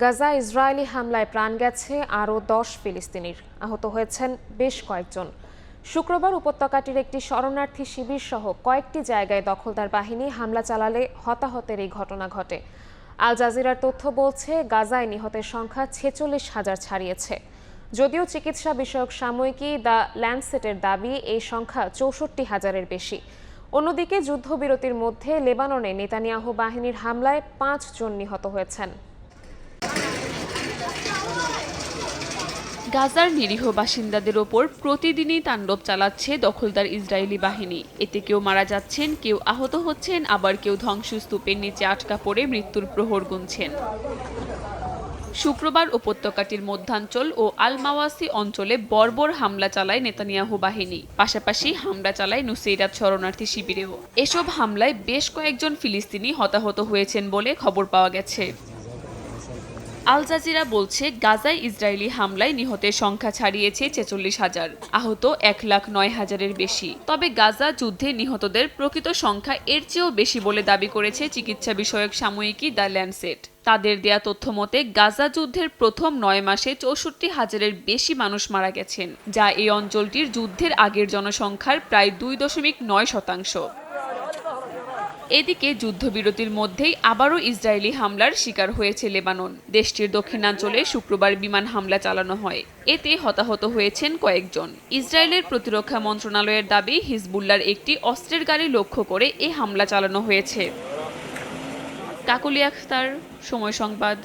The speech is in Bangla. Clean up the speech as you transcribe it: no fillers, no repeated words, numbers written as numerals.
গাজা ইসরায়েলি হামলায় প্রাণ গেছে আরও 10 ফিলিস্তিনির, আহত হয়েছেন বেশ কয়েকজন। শুক্রবার উপত্যকাটির একটি শরণার্থী শিবির সহ কয়েকটি জায়গায় দখলদার বাহিনী হামলা চালালে হতাহতের এই ঘটনা ঘটে। আল জাজিরার তথ্য বলছে, গাজায় নিহতের সংখ্যা 46,000 ছাড়িয়েছে। যদিও চিকিৎসা বিষয়ক সাময়িকী দ্য ল্যান্ডসেটের দাবি এই সংখ্যা 64,000-এর বেশি। অন্যদিকে যুদ্ধবিরতির মধ্যে লেবাননে নেতানিয়াহু বাহিনীর হামলায় 5 জন নিহত হয়েছেন। গাজার নিরীহ বাসিন্দাদের ওপর প্রতিদিনই তাণ্ডব চালাচ্ছে দখলদার ইসরায়েলি বাহিনী। এতে কেউ মারা যাচ্ছেন, কেউ আহত হচ্ছেন, আবার কেউ ধ্বংসস্তূপের নিচে আটকা পড়ে মৃত্যুর প্রহর গুনছেন। শুক্রবার উপত্যকাটির মধ্যাঞ্চল ও আল মাওয়াসি অঞ্চলে বর্বর হামলা চালায় নেতানিয়াহু বাহিনী, পাশাপাশি হামলা চালায় নুসেইরাত শরণার্থী শিবিরেও। এসব হামলায় বেশ কয়েকজন ফিলিস্তিনি হতাহত হয়েছেন বলে খবর পাওয়া গেছে। আল জাজিরা বলছে, গাজায় ইসরায়েলি হামলায় নিহতের সংখ্যা ছাড়িয়েছে 46,000, আহত 1,09,000-এর বেশি। তবে গাজা যুদ্ধে নিহতদের প্রকৃত সংখ্যা এর চেয়েও বেশি বলে দাবি করেছে চিকিৎসা বিষয়ক সাময়িকী দ্য ল্যান্ডসেট। তাদের দেয়া তথ্য মতে গাজা যুদ্ধের প্রথম 9 মাসে 64,000-এর বেশি মানুষ মারা গেছেন, যা এই অঞ্চলটির যুদ্ধের আগের জনসংখ্যার প্রায় 2.9%। এদিকে যুদ্ধবিরতির মধ্যেই আবারও ইসরায়েলি হামলার শিকার হয়েছে লেবানন। দেশটির দক্ষিণাঞ্চলে শুক্রবার বিমান হামলা চালানো হয়, এতে হতাহত হয়েছেন কয়েকজন। ইসরায়েলের প্রতিরক্ষা মন্ত্রণালয়ের দাবি, হিজবুল্লাহর একটি অস্ত্রের গাড়ি লক্ষ্য করে এই হামলা চালানো হয়েছে। কাকলি আখতার, সময় সংবাদ।